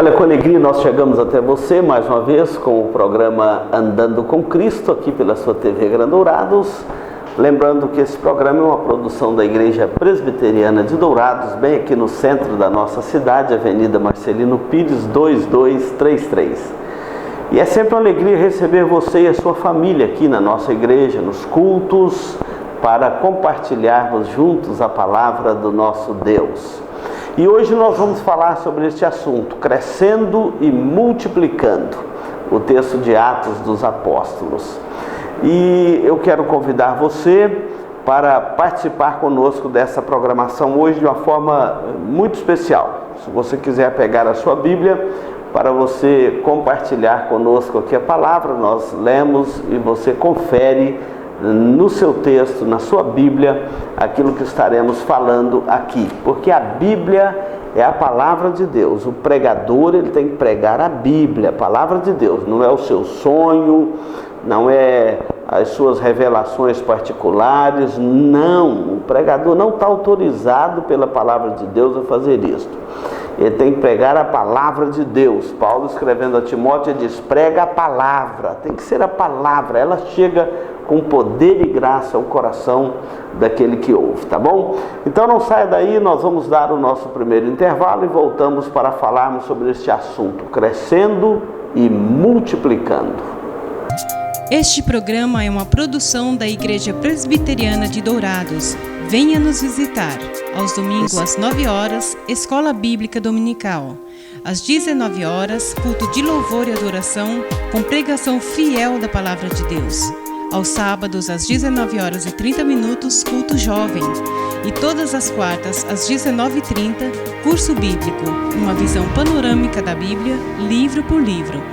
Olha, com alegria nós chegamos até você mais uma vez com o programa Andando com Cristo, aqui pela sua TV Grandourados. Lembrando que esse programa é uma produção da Igreja Presbiteriana de Dourados, bem aqui no centro da nossa cidade, Avenida Marcelino Pires, 2233. E é sempre uma alegria receber você e a sua família aqui na nossa igreja, nos cultos, para compartilharmos juntos a palavra do nosso Deus. E hoje nós vamos falar sobre este assunto, crescendo e multiplicando, o texto de Atos dos Apóstolos. E eu quero convidar você para participar conosco dessa programação hoje de uma forma muito especial. Se você quiser pegar a sua Bíblia, para você compartilhar conosco aqui a palavra, nós lemos e você confere no seu texto, na sua Bíblia, aquilo que estaremos falando aqui, porque a Bíblia é a palavra de Deus. O pregador, ele tem que pregar a Bíblia, a palavra de Deus, não é o seu sonho, não é as suas revelações particulares, não. O pregador não está autorizado pela palavra de Deus a fazer isso. Ele tem que pregar a palavra de Deus. Paulo, escrevendo a Timóteo, diz: prega a palavra, tem que ser a palavra, ela chega com poder e graça ao coração daquele que ouve, tá bom? Então não saia daí, nós vamos dar o nosso primeiro intervalo e voltamos para falarmos sobre este assunto, crescendo e multiplicando. Este programa é uma produção da Igreja Presbiteriana de Dourados. Venha nos visitar. Aos domingos às 9 horas, Escola Bíblica Dominical. Às 19 horas, culto de louvor e adoração com pregação fiel da Palavra de Deus. Aos sábados, às 19 horas e 30 minutos, culto jovem. E todas as quartas, às 19h30, curso bíblico, uma visão panorâmica da Bíblia, livro por livro.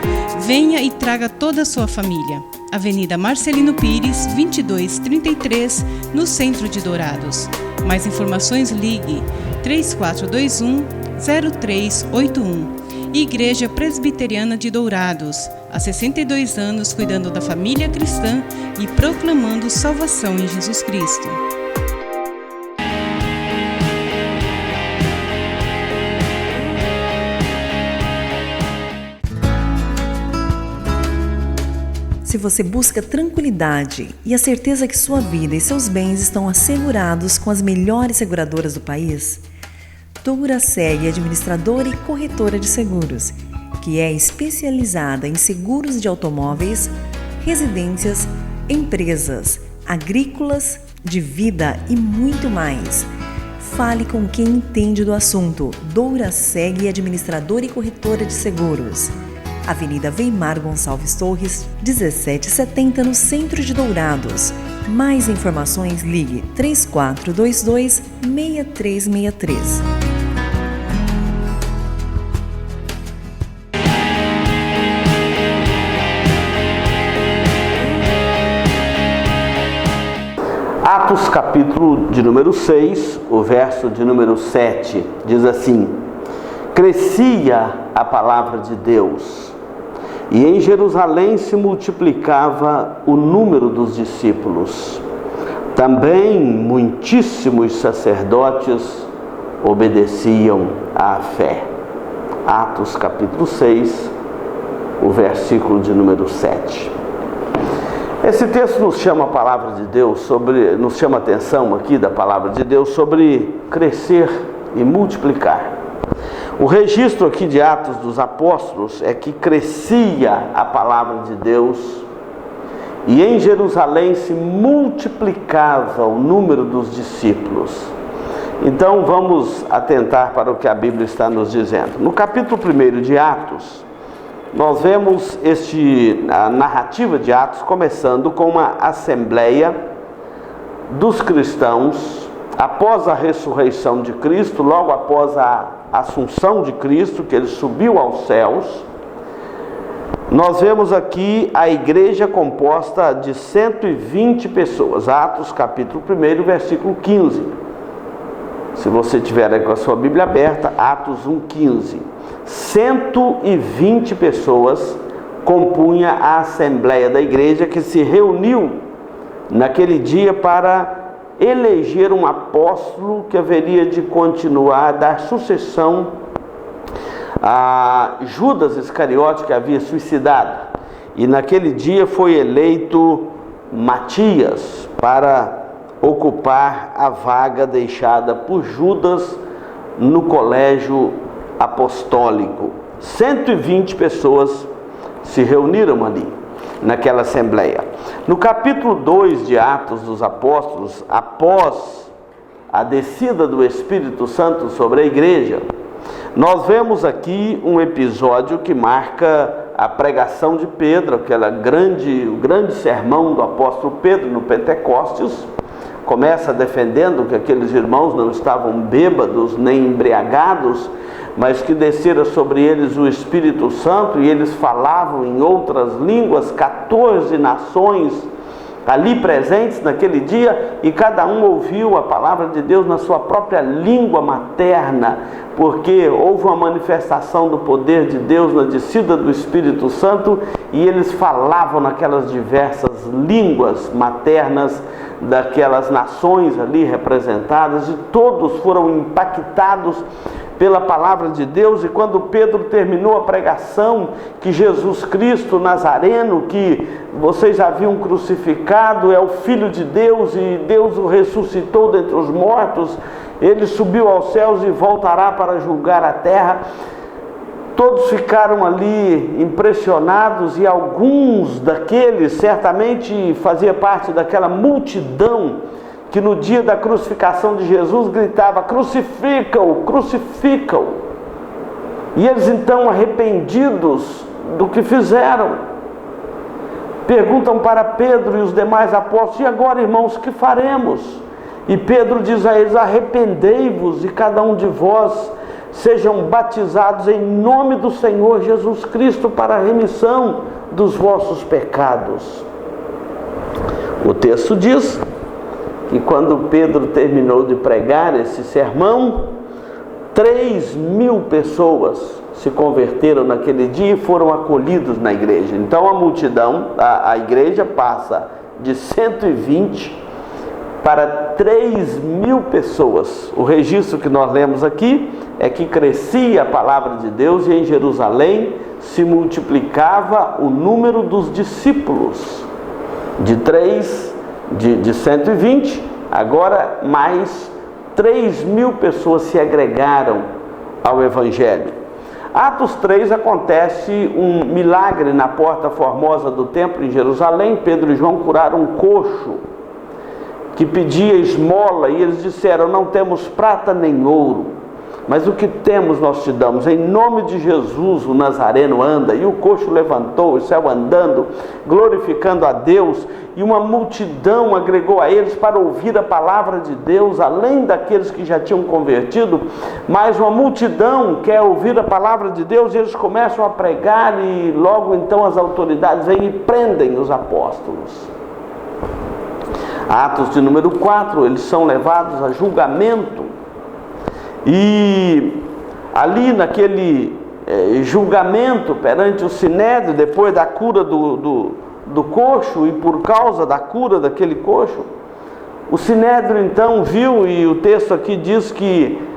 Venha e traga toda a sua família. Avenida Marcelino Pires, 2233, no centro de Dourados. Mais informações, ligue 3421-0381. Igreja Presbiteriana de Dourados, há 62 anos cuidando da família cristã e proclamando salvação em Jesus Cristo. Se você busca tranquilidade e a certeza que sua vida e seus bens estão assegurados com as melhores seguradoras do país, Douraseg é administradora e corretora de seguros, que é especializada em seguros de automóveis, residências, empresas, agrícolas, de vida e muito mais. Fale com quem entende do assunto. Douraseg é administradora e corretora de seguros. Avenida Weimar Gonçalves Torres, 1770, no centro de Dourados. Mais informações, ligue 3422-6363. Atos capítulo de número 6, o verso de número 7, diz assim: crescia a palavra de Deus, e em Jerusalém se multiplicava o número dos discípulos. Também muitíssimos sacerdotes obedeciam à fé. Atos capítulo 6, o versículo de número 7. Esse texto nos chama a palavra de Deus nos chama a atenção aqui da palavra de Deus sobre crescer e multiplicar. O registro aqui de Atos dos Apóstolos é que crescia a palavra de Deus e em Jerusalém se multiplicava o número dos discípulos. Então vamos atentar para o que a Bíblia está nos dizendo. No capítulo 1 de Atos, nós vemos a narrativa de Atos começando com uma assembleia dos cristãos após a ressurreição de Cristo, logo após a assunção de Cristo, que ele subiu aos céus. Nós vemos aqui a igreja composta de 120 pessoas. Atos capítulo 1, versículo 15. Se você tiver aí com a sua Bíblia aberta, Atos 1,15. 120 pessoas compunha a assembleia da igreja que se reuniu naquele dia para eleger um apóstolo que haveria de continuar a dar sucessão Judas Iscariote, que havia suicidado, e naquele dia foi eleito Matias para ocupar a vaga deixada por Judas no colégio apostólico. 120 pessoas se reuniram ali, naquela assembleia. No capítulo 2 de Atos dos Apóstolos, após a descida do Espírito Santo sobre a igreja, nós vemos aqui um episódio que marca a pregação de Pedro, o grande sermão do apóstolo Pedro no Pentecostes. Começa defendendo que aqueles irmãos não estavam bêbados nem embriagados, mas que descera sobre eles o Espírito Santo e eles falavam em outras línguas. 14 nações ali presentes naquele dia, e cada um ouviu a palavra de Deus na sua própria língua materna, porque houve uma manifestação do poder de Deus na descida do Espírito Santo, e eles falavam naquelas diversas línguas maternas daquelas nações ali representadas, e todos foram impactados pela palavra de Deus. E quando Pedro terminou a pregação, que Jesus Cristo Nazareno, que vocês haviam crucificado, é o Filho de Deus, e Deus o ressuscitou dentre os mortos, ele subiu aos céus e voltará para julgar a terra, todos ficaram ali impressionados, e alguns daqueles certamente fazia parte daquela multidão que no dia da crucificação de Jesus gritava: crucifica-o, crucifica-o. E eles então, arrependidos do que fizeram, perguntam para Pedro e os demais apóstolos: e agora, irmãos, o que faremos? E Pedro diz a eles: arrependei-vos e cada um de vós sejam batizados em nome do Senhor Jesus Cristo para a remissão dos vossos pecados. O texto diz que quando Pedro terminou de pregar esse sermão, 3.000 pessoas se converteram naquele dia e foram acolhidos na igreja. Então a multidão, a igreja passa de 120 para 3.000 pessoas. O registro que nós lemos aqui é que crescia a palavra de Deus e em Jerusalém se multiplicava o número dos discípulos. De 120, agora mais 3.000 pessoas se agregaram ao Evangelho. Atos 3 acontece um milagre na porta formosa do templo em Jerusalém. Pedro e João curaram um coxo que pedia esmola, e eles disseram: não temos prata nem ouro, mas o que temos nós te damos. Em nome de Jesus o Nazareno anda. E o coxo levantou e saiu andando, glorificando a Deus, e uma multidão agregou a eles para ouvir a palavra de Deus, além daqueles que já tinham convertido. Mas uma multidão quer ouvir a palavra de Deus, e eles começam a pregar, e logo então as autoridades vêm e prendem os apóstolos. Atos de número 4, eles são levados a julgamento, e ali naquele julgamento perante o Sinédrio, depois da cura do coxo, e por causa da cura daquele coxo, o Sinédrio então viu, e o texto aqui diz que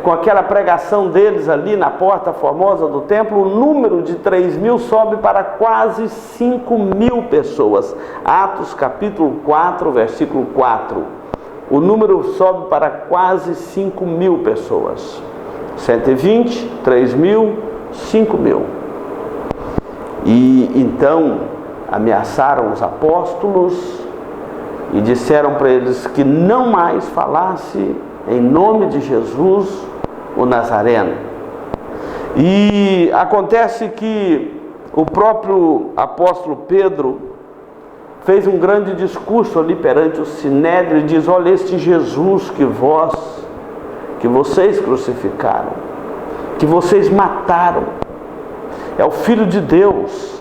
com aquela pregação deles ali na porta formosa do templo, o número de 3.000 sobe para quase 5.000 pessoas. Atos capítulo 4, versículo 4. O número sobe para quase 5.000 pessoas. 120, 3.000, 5.000. E então ameaçaram os apóstolos e disseram para eles que não mais falasse em nome de Jesus o Nazareno. E acontece que o próprio apóstolo Pedro fez um grande discurso ali perante o Sinédrio e diz: olha, este Jesus que vocês crucificaram, que vocês mataram, é o Filho de Deus,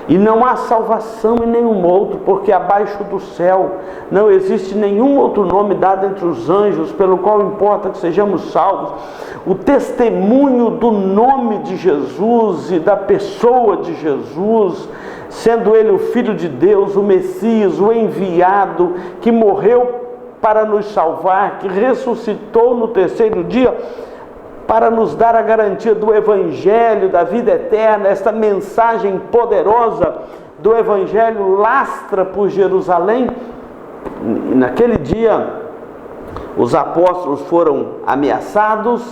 e não há salvação em nenhum outro, porque abaixo do céu não existe nenhum outro nome dado entre os anjos, pelo qual importa que sejamos salvos. O testemunho do nome de Jesus e da pessoa de Jesus, sendo ele o Filho de Deus, o Messias, o enviado, que morreu para nos salvar, que ressuscitou no terceiro dia, para nos dar a garantia do Evangelho, da vida eterna. Esta mensagem poderosa do Evangelho lastra por Jerusalém. E naquele dia, os apóstolos foram ameaçados,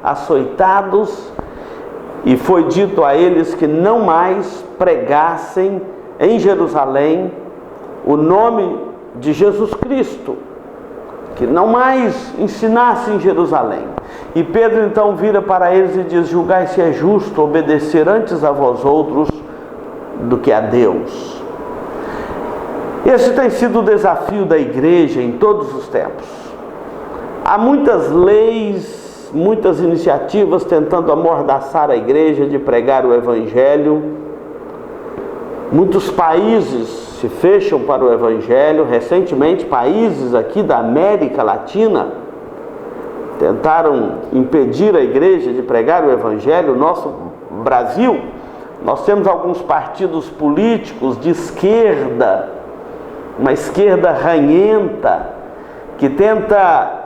açoitados, e foi dito a eles que não mais pregassem em Jerusalém o nome de Jesus Cristo, que não mais ensinassem em Jerusalém. E Pedro então vira para eles e diz: julgai se é justo obedecer antes a vós outros do que a Deus. Esse tem sido o desafio da igreja em todos os tempos. Há muitas leis, muitas iniciativas tentando amordaçar a igreja de pregar o Evangelho. Muitos países se fecham para o Evangelho. Recentemente, países aqui da América Latina tentaram impedir a igreja de pregar o Evangelho. O nosso Brasil, nós temos alguns partidos políticos de esquerda, uma esquerda ranhenta, que tenta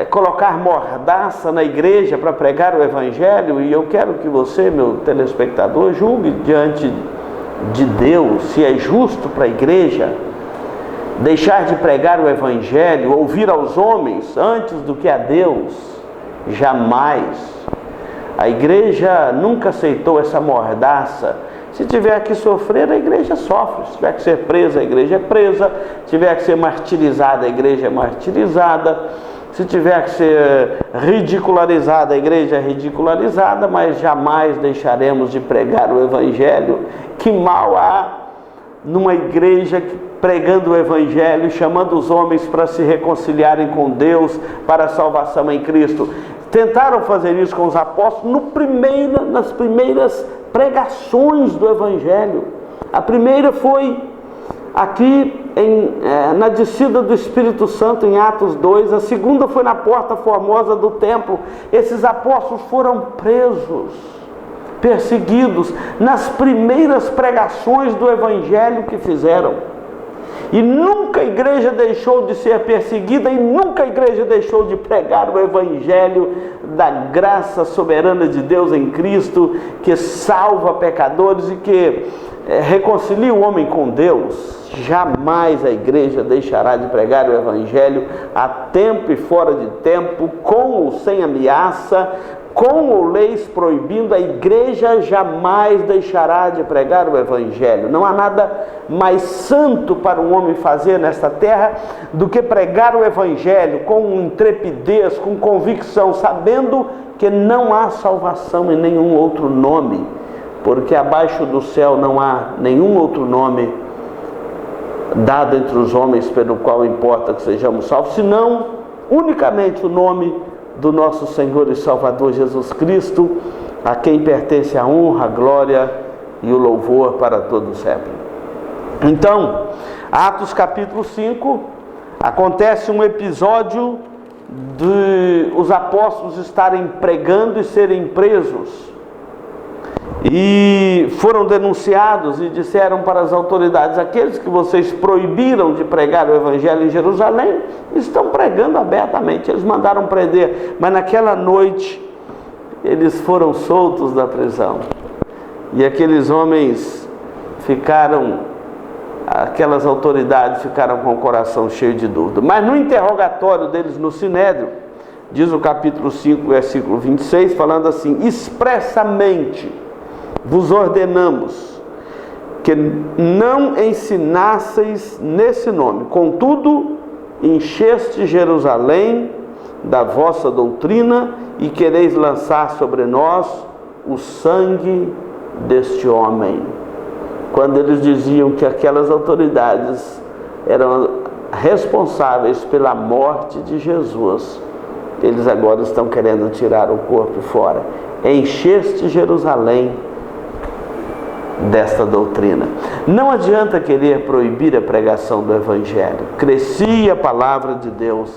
colocar mordaça na igreja para pregar o Evangelho. E eu quero que você, meu telespectador, julgue diante de Deus se é justo para a igreja deixar de pregar o Evangelho, ouvir aos homens antes do que a Deus. Jamais. A igreja nunca aceitou essa mordaça. Se tiver que sofrer, a igreja sofre. Se tiver que ser presa, a igreja é presa. Se tiver que ser martirizada, a igreja é martirizada. Se tiver que ser ridicularizada, a igreja é ridicularizada, mas jamais deixaremos de pregar o Evangelho. Que mal há numa igreja pregando o Evangelho, chamando os homens para se reconciliarem com Deus, para a salvação em Cristo. Tentaram fazer isso com os apóstolos nas primeiras pregações do Evangelho. A primeira foi aqui na descida do Espírito Santo em Atos 2, a segunda foi na porta formosa do templo. Esses apóstolos foram presos, perseguidos, nas primeiras pregações do Evangelho que fizeram. E nunca a igreja deixou de ser perseguida, e nunca a igreja deixou de pregar o Evangelho da graça soberana de Deus em Cristo, que salva pecadores e que reconcilia o homem com Deus. Jamais a igreja deixará de pregar o Evangelho a tempo e fora de tempo, com ou sem ameaça, com ou leis proibindo. A igreja jamais deixará de pregar o Evangelho. Não há nada mais santo para um homem fazer nesta terra do que pregar o Evangelho com intrepidez, com convicção, sabendo que não há salvação em nenhum outro nome, porque abaixo do céu não há nenhum outro nome dado entre os homens pelo qual importa que sejamos salvos, senão unicamente o nome do nosso Senhor e Salvador Jesus Cristo, a quem pertence a honra, a glória e o louvor para todos sempre. Então, Atos capítulo 5, acontece um episódio de os apóstolos estarem pregando e serem presos. E foram denunciados e disseram para as autoridades: aqueles que vocês proibiram de pregar o Evangelho em Jerusalém estão pregando abertamente. Eles mandaram prender, mas naquela noite eles foram soltos da prisão. E aqueles homens aquelas autoridades ficaram com o coração cheio de dúvida. Mas no interrogatório deles no Sinédrio, diz o capítulo 5, versículo 26, falando assim: expressamente vos ordenamos que não ensinasseis nesse nome, contudo encheste Jerusalém da vossa doutrina e quereis lançar sobre nós o sangue deste homem. Quando eles diziam que aquelas autoridades eram responsáveis pela morte de Jesus, eles agora estão querendo tirar o corpo fora. Encheste Jerusalém desta doutrina. Não adianta querer proibir a pregação do Evangelho. Crescia a palavra de Deus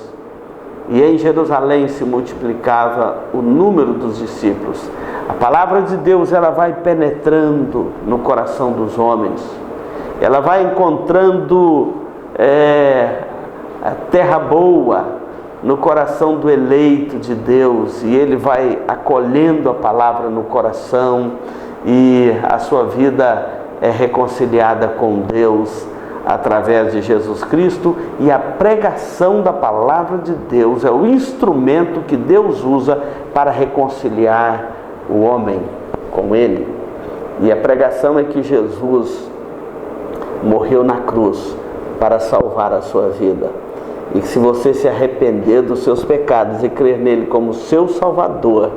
e em Jerusalém se multiplicava o número dos discípulos. A palavra de Deus, ela vai penetrando no coração dos homens, ela vai encontrando a terra boa, no coração do eleito de Deus, e ele vai acolhendo a palavra no coração, e a sua vida é reconciliada com Deus através de Jesus Cristo, e a pregação da palavra de Deus é o instrumento que Deus usa para reconciliar o homem com Ele. E a pregação é que Jesus morreu na cruz para salvar a sua vida. E que se você se arrepender dos seus pecados e crer nele como seu Salvador,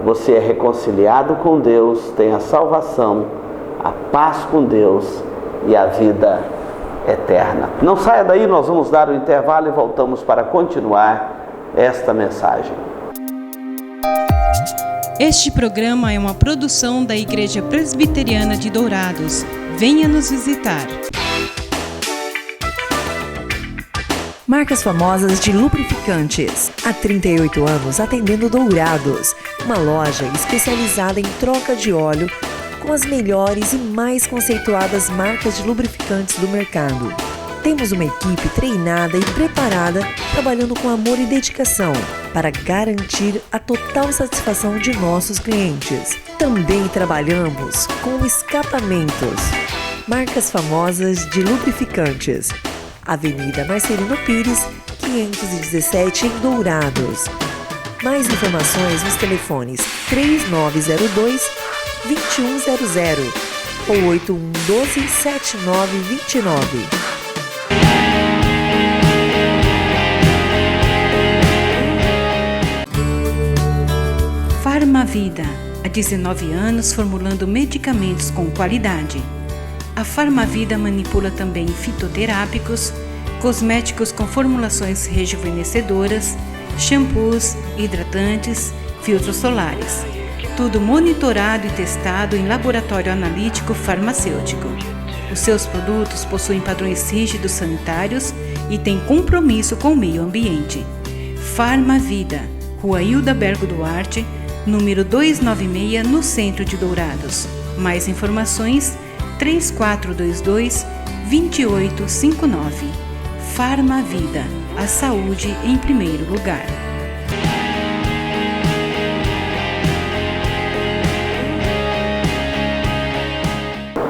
você é reconciliado com Deus, tem a salvação, a paz com Deus e a vida eterna. Não saia daí, nós vamos dar o intervalo e voltamos para continuar esta mensagem. Este programa é uma produção da Igreja Presbiteriana de Dourados. Venha nos visitar. Marcas famosas de lubrificantes. Há 38 anos atendendo Dourados, uma loja especializada em troca de óleo com as melhores e mais conceituadas marcas de lubrificantes do mercado. Temos uma equipe treinada e preparada, trabalhando com amor e dedicação para garantir a total satisfação de nossos clientes. Também trabalhamos com escapamentos. Marcas famosas de lubrificantes. Avenida Marcelino Pires, 517 em Dourados. Mais informações nos telefones 3902-2100 ou 8112-7929. Farmavida, há 19 anos formulando medicamentos com qualidade. A Farmavida manipula também fitoterápicos, cosméticos com formulações rejuvenescedoras, shampoos, hidratantes, filtros solares. Tudo monitorado e testado em laboratório analítico farmacêutico. Os seus produtos possuem padrões rígidos sanitários e têm compromisso com o meio ambiente. Farmavida, Rua Hildabergo Duarte, número 296, no centro de Dourados. Mais informações 3422-2859. Farmavida, a saúde em primeiro lugar.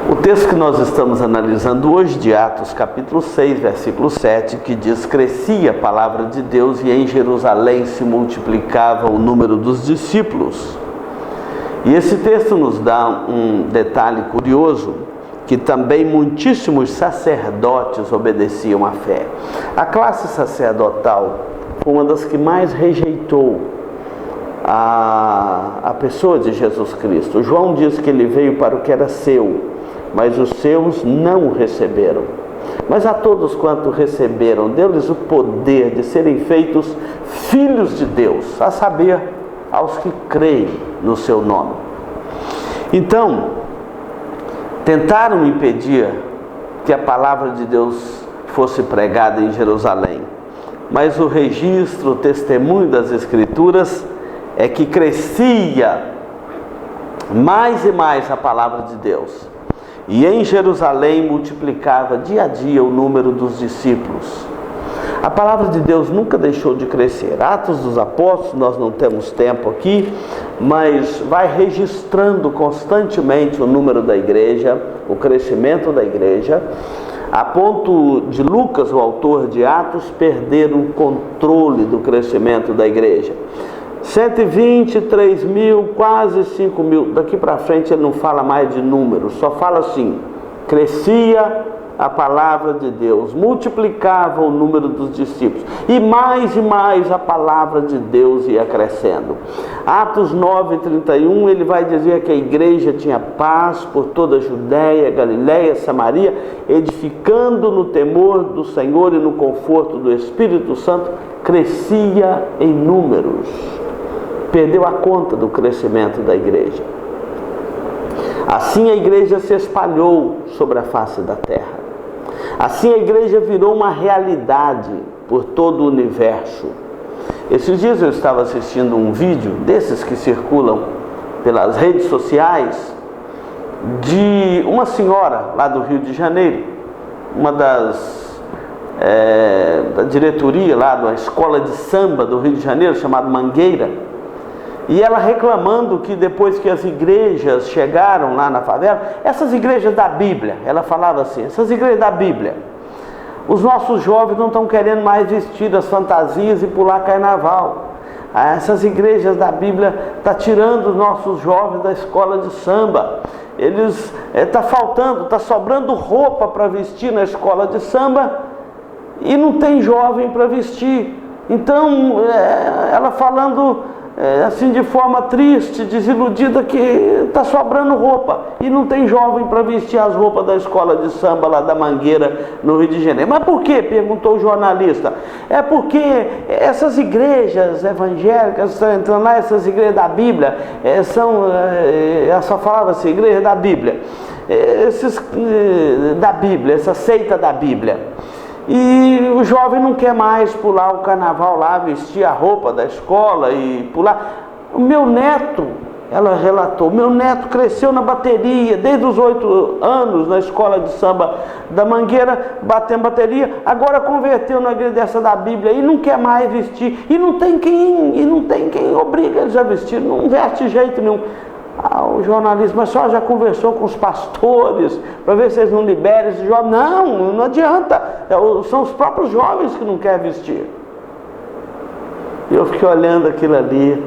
O texto que nós estamos analisando hoje, de Atos capítulo 6, versículo 7, que diz: crescia a palavra de Deus e em Jerusalém se multiplicava o número dos discípulos. E esse texto nos dá um detalhe curioso, que também muitíssimos sacerdotes obedeciam à fé. A classe sacerdotal foi uma das que mais rejeitou a pessoa de Jesus Cristo. João diz que ele veio para o que era seu, mas os seus não o receberam. Mas a todos quanto receberam, deu-lhes o poder de serem feitos filhos de Deus, a saber, aos que creem no seu nome. Então, tentaram impedir que a palavra de Deus fosse pregada em Jerusalém, mas o registro, o testemunho das Escrituras é que crescia mais e mais a palavra de Deus, e em Jerusalém multiplicava dia a dia o número dos discípulos. A palavra de Deus nunca deixou de crescer. Atos dos Apóstolos, nós não temos tempo aqui, mas vai registrando constantemente o número da igreja, o crescimento da igreja, a ponto de Lucas, o autor de Atos, perder o controle do crescimento da igreja. 123 mil, quase 5 mil. Daqui para frente ele não fala mais de números, só fala assim: crescia a palavra de Deus, multiplicava o número dos discípulos, e mais a palavra de Deus ia crescendo. Atos 9:31, ele vai dizer que a igreja tinha paz por toda a Judéia, Galiléia, Samaria, edificando no temor do Senhor e no conforto do Espírito Santo, crescia em números. Perdeu a conta do crescimento da igreja. Assim a igreja se espalhou sobre a face da terra. Assim a igreja virou uma realidade por todo o universo. Esses dias eu estava assistindo um vídeo desses que circulam pelas redes sociais, de uma senhora lá do Rio de Janeiro, uma das da diretoria lá da escola de samba do Rio de Janeiro, chamada Mangueira, e ela reclamando que depois que as igrejas chegaram lá na favela, essas igrejas da Bíblia, ela falava assim, essas igrejas da Bíblia, os nossos jovens não estão querendo mais vestir as fantasias e pular carnaval. Essas igrejas da Bíblia estão tirando os nossos jovens da escola de samba. Eles está faltando, está sobrando roupa para vestir na escola de samba e não tem jovem para vestir. Então, ela falando assim de forma triste, desiludida, que está sobrando roupa e não tem jovem para vestir as roupas da escola de samba lá da Mangueira, no Rio de Janeiro. Mas por quê? Perguntou o jornalista. É porque essas igrejas evangélicas estão entrando lá, essas igrejas da Bíblia, ela só falava assim, igreja da Bíblia, da Bíblia, essa seita da Bíblia. E o jovem não quer mais pular o carnaval lá, vestir a roupa da escola e pular. O meu neto, ela relatou, meu neto cresceu na bateria, desde os 8 anos na escola de samba da Mangueira, batendo bateria, agora converteu na igreja dessa da Bíblia e não quer mais vestir. E não tem quem obriga eles a vestir, não veste de jeito nenhum. O jornalista, mas só já conversou com os pastores para ver se eles não liberam esse jovem? Não adianta, são os próprios jovens que não querem vestir. Eu fiquei olhando aquilo ali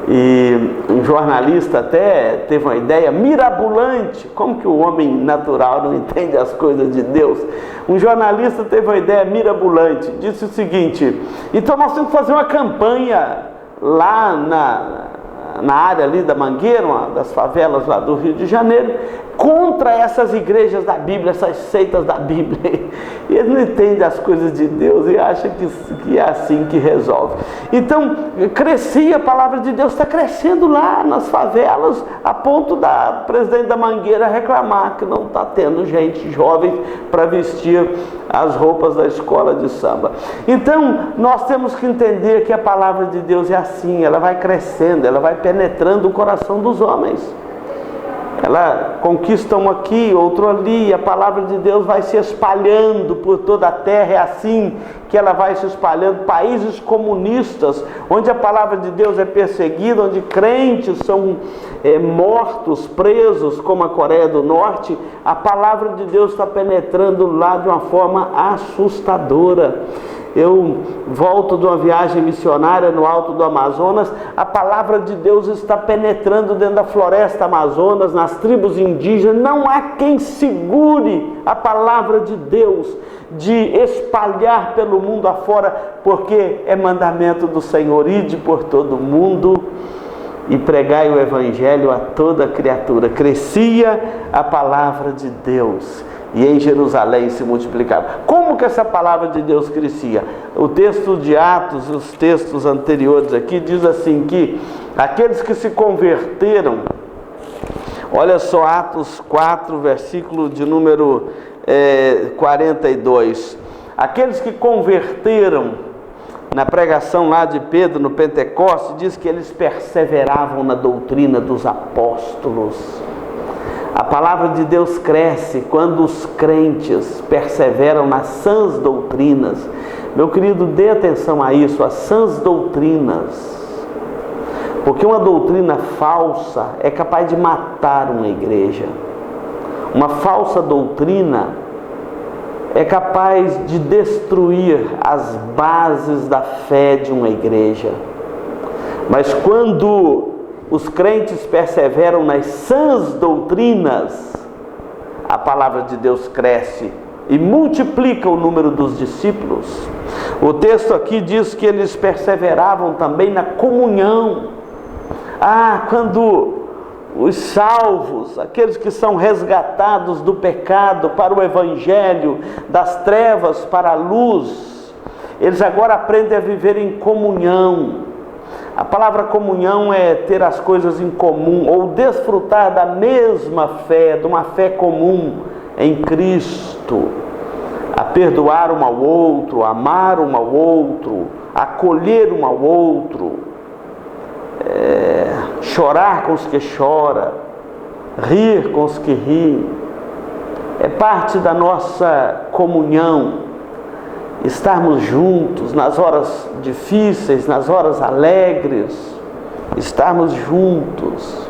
e um jornalista até teve uma ideia mirabolante. Como que o homem natural não entende as coisas de Deus? Um jornalista teve uma ideia mirabolante, disse o seguinte: então nós temos que fazer uma campanha lá na área ali da Mangueira, uma das favelas lá do Rio de Janeiro, contra essas igrejas da Bíblia, essas seitas da Bíblia. Eles não entendem as coisas de Deus e acham que é assim que resolve. Então, a palavra de Deus está crescendo lá nas favelas, a ponto da presidente da Mangueira reclamar que não está tendo gente jovem para vestir as roupas da escola de samba. Então, nós temos que entender que a palavra de Deus é assim, ela vai crescendo, ela vai penetrando o coração dos homens. Ela conquista um aqui, outro ali, e a palavra de Deus vai se espalhando por toda a terra. É assim que ela vai se espalhando. Países comunistas, onde a palavra de Deus é perseguida, onde crentes são mortos, presos, como a Coreia do Norte, a palavra de Deus está penetrando lá de uma forma assustadora. Eu volto de uma viagem missionária no alto do Amazonas, a palavra de Deus está penetrando dentro da floresta Amazonas, nas tribos indígenas. Não há quem segure a palavra de Deus de espalhar pelo mundo afora, porque é mandamento do Senhor: ide por todo mundo e pregai o evangelho a toda criatura. Crescia a palavra de Deus e em Jerusalém se multiplicava. Como que essa palavra de Deus crescia? O texto de Atos, os textos anteriores aqui, diz assim que aqueles que se converteram, olha só, Atos 4, versículo de número 42, aqueles que converteram na pregação lá de Pedro no Pentecoste, diz que eles perseveravam na doutrina dos apóstolos. A palavra de Deus cresce quando os crentes perseveram nas sãs doutrinas. Meu querido, dê atenção a isso, as sãs doutrinas. Porque uma doutrina falsa é capaz de matar uma igreja. Uma falsa doutrina é capaz de destruir as bases da fé de uma igreja. Mas quando os crentes perseveram nas sãs doutrinas, a palavra de Deus cresce e multiplica o número dos discípulos. O texto aqui diz que eles perseveravam também na comunhão. Quando os salvos, aqueles que são resgatados do pecado para o evangelho, das trevas para a luz, eles agora aprendem a viver em comunhão. A palavra comunhão é ter as coisas em comum, ou desfrutar da mesma fé, de uma fé comum em Cristo, a perdoar um ao outro, amar um ao outro, acolher um ao outro, chorar com os que choram, rir com os que riem. É parte da nossa comunhão. estarmos juntos nas horas difíceis, nas horas alegres, estarmos juntos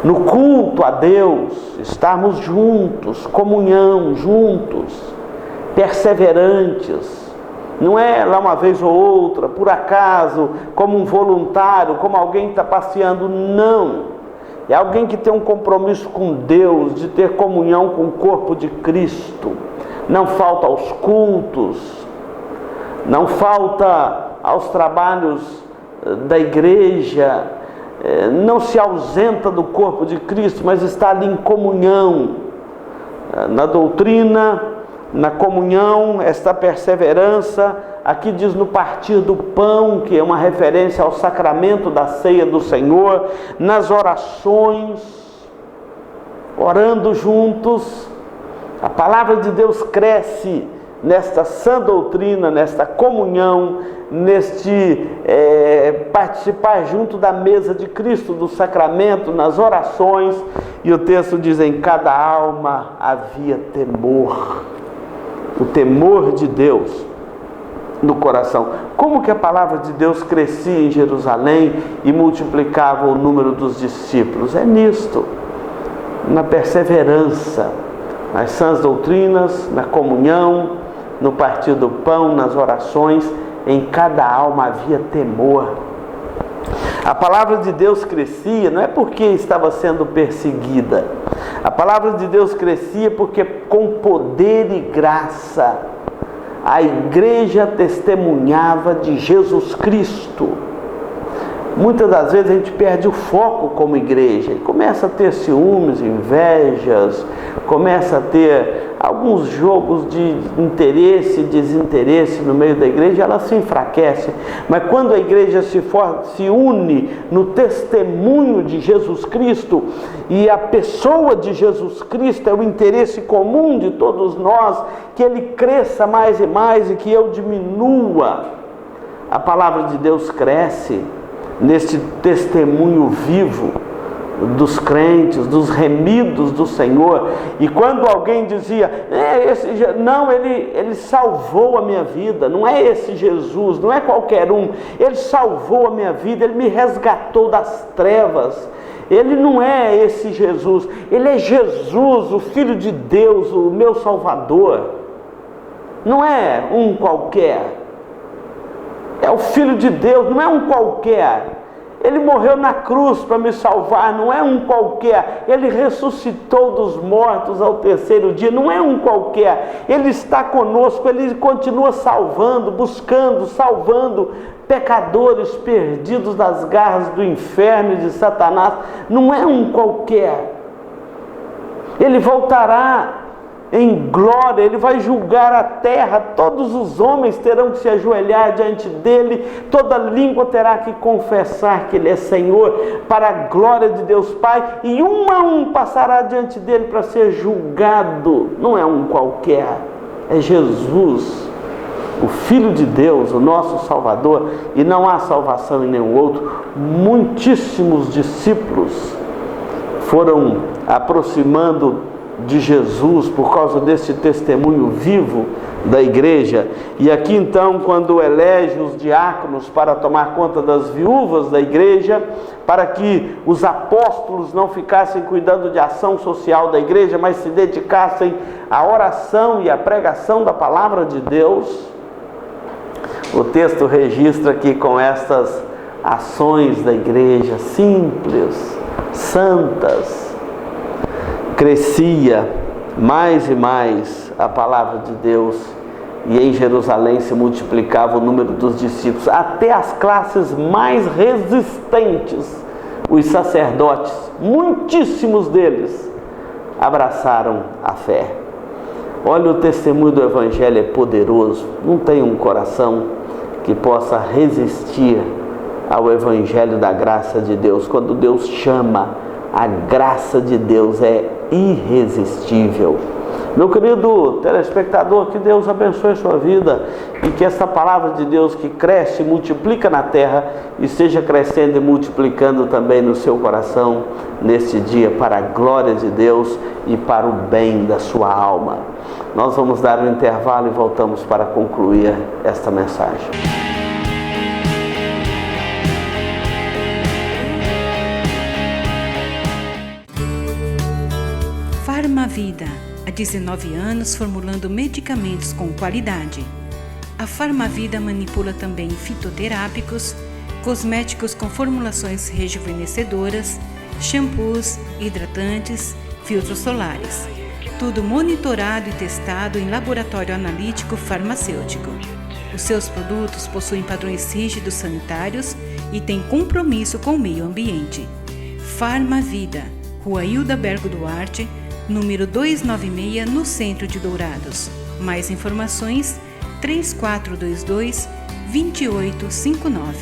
no culto a Deus, estarmos juntos, comunhão, juntos, perseverantes. Não é lá uma vez ou outra, por acaso, como um voluntário, como alguém que está passeando, não. É alguém que tem um compromisso com Deus, de ter comunhão com o corpo de Cristo. Não falta aos cultos, não falta aos trabalhos da igreja, não se ausenta do corpo de Cristo, mas está ali em comunhão, na doutrina, na comunhão, esta perseverança. Aqui diz no partir do pão, que é uma referência ao sacramento da ceia do Senhor, nas orações, orando juntos. A palavra de Deus cresce nesta sã doutrina, nesta comunhão, neste participar junto da mesa de Cristo, do sacramento, nas orações. E o texto diz: em cada alma havia temor, o temor de Deus no coração. Como que a palavra de Deus crescia em Jerusalém e multiplicava o número dos discípulos? É nisto, na perseverança, nas sãs doutrinas, na comunhão, no partir do pão, nas orações. Em cada alma havia temor. A palavra de Deus crescia, não é porque estava sendo perseguida. A palavra de Deus crescia porque com poder e graça a igreja testemunhava de Jesus Cristo. Muitas das vezes a gente perde o foco como igreja e começa a ter ciúmes, invejas, começa a ter alguns jogos de interesse e desinteresse no meio da igreja, ela se enfraquece. Mas quando a igreja se une no testemunho de Jesus Cristo, e a pessoa de Jesus Cristo é o interesse comum de todos nós, que ele cresça mais e mais e que eu diminua, a palavra de Deus cresce neste testemunho vivo dos crentes, dos remidos do Senhor. E quando alguém dizia: não, ele salvou a minha vida, não é esse Jesus, não é qualquer um, ele salvou a minha vida, ele me resgatou das trevas. Ele não é esse Jesus, ele é Jesus, o Filho de Deus, o meu Salvador. Não é um qualquer, é o Filho de Deus, não é um qualquer. Ele morreu na cruz para me salvar, não é um qualquer. Ele ressuscitou dos mortos ao terceiro dia, não é um qualquer. Ele está conosco, ele continua salvando, buscando, salvando pecadores perdidos das garras do inferno e de Satanás. Não é um qualquer. Ele voltará em glória, ele vai julgar a terra, todos os homens terão que se ajoelhar diante dele, toda língua terá que confessar que ele é Senhor, para a glória de Deus Pai, e um a um passará diante dele para ser julgado. Não é um qualquer, é Jesus, o Filho de Deus, o nosso Salvador, e não há salvação em nenhum outro. Muitíssimos discípulos foram aproximando de Jesus por causa desse testemunho vivo da igreja. E aqui então, quando elege os diáconos para tomar conta das viúvas da igreja, para que os apóstolos não ficassem cuidando de ação social da igreja, mas se dedicassem à oração e à pregação da palavra de Deus, o texto registra que com estas ações da igreja simples, santas, crescia mais e mais a palavra de Deus, e em Jerusalém se multiplicava o número dos discípulos, até as classes mais resistentes, os sacerdotes, muitíssimos deles abraçaram a fé. Olha, o testemunho do Evangelho é poderoso. Não tem um coração que possa resistir ao Evangelho da graça de Deus. Quando Deus chama, a graça de Deus é irresistível. Meu querido telespectador, que Deus abençoe a sua vida e que essa palavra de Deus que cresce e multiplica na terra esteja crescendo e multiplicando também no seu coração neste dia, para a glória de Deus e para o bem da sua alma. Nós vamos dar um intervalo e voltamos para concluir esta mensagem. Farmavida, há 19 anos formulando medicamentos com qualidade. A Farmavida manipula também fitoterápicos, cosméticos com formulações rejuvenescedoras, shampoos, hidratantes, filtros solares. Tudo monitorado e testado em laboratório analítico farmacêutico. Os seus produtos possuem padrões rígidos sanitários e têm compromisso com o meio ambiente. Farmavida, Rua Hildabergo Duarte, número 296, no centro de Dourados. Mais informações, 3422-2859.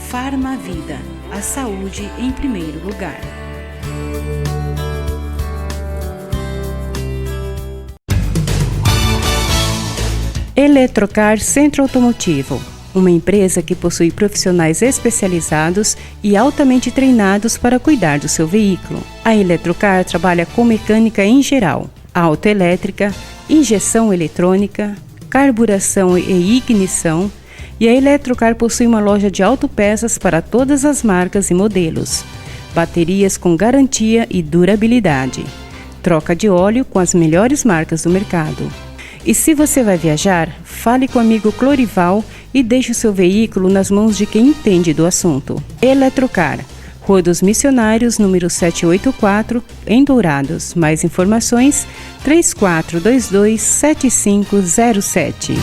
Farmavida, a saúde em primeiro lugar. Eletrocar Centro Automotivo, uma empresa que possui profissionais especializados e altamente treinados para cuidar do seu veículo. A Eletrocar trabalha com mecânica em geral, autoelétrica, injeção eletrônica, carburação e ignição, e a Eletrocar possui uma loja de autopeças para todas as marcas e modelos, baterias com garantia e durabilidade, troca de óleo com as melhores marcas do mercado. E se você vai viajar, fale com o amigo Clorival e deixe o seu veículo nas mãos de quem entende do assunto. Eletrocar, Rua dos Missionários, número 784, em Dourados. Mais informações, 3422-7507.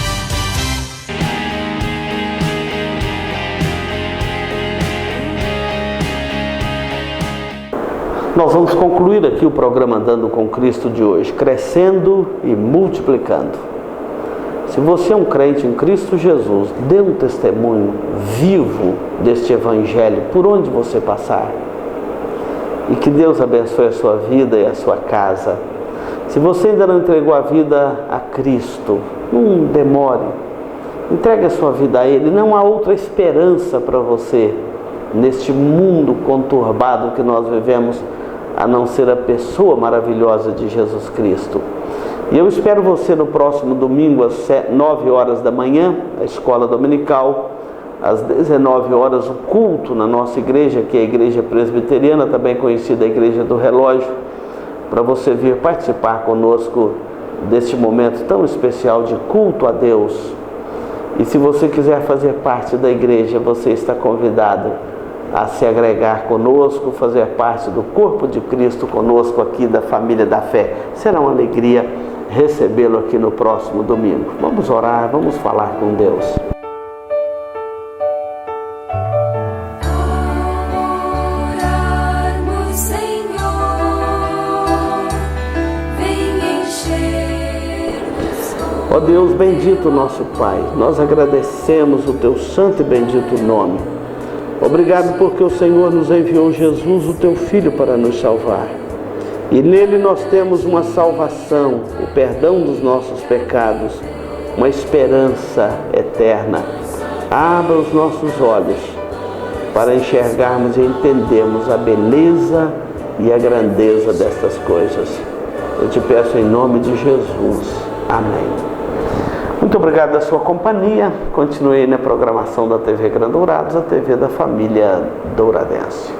Nós vamos concluir aqui o programa Andando com Cristo de hoje, crescendo e multiplicando. Se você é um crente em Cristo Jesus, dê um testemunho vivo deste Evangelho por onde você passar. E que Deus abençoe a sua vida e a sua casa. Se você ainda não entregou a vida a Cristo, não demore. Entregue a sua vida a Ele. Não há outra esperança para você neste mundo conturbado que nós vivemos, a não ser a pessoa maravilhosa de Jesus Cristo. E eu espero você no próximo domingo às 9 horas da manhã, a escola dominical, às 19 horas o culto na nossa igreja, que é a Igreja Presbiteriana, também conhecida a Igreja do Relógio, para você vir participar conosco deste momento tão especial de culto a Deus. E se você quiser fazer parte da igreja, você está convidado a se agregar conosco, fazer parte do corpo de Cristo conosco aqui da família da fé. Será uma alegria recebê-lo aqui no próximo domingo. Vamos orar, vamos falar com Deus. Ó Deus bendito nosso Pai, nós agradecemos o Teu santo e bendito nome. Obrigado porque o Senhor nos enviou Jesus, o Teu Filho, para nos salvar. E nele nós temos uma salvação, o perdão dos nossos pecados, uma esperança eterna. Abra os nossos olhos para enxergarmos e entendermos a beleza e a grandeza destas coisas. Eu te peço em nome de Jesus. Amém. Muito obrigado da sua companhia. Continue na programação da TV Grande Dourados, a TV da família douradense.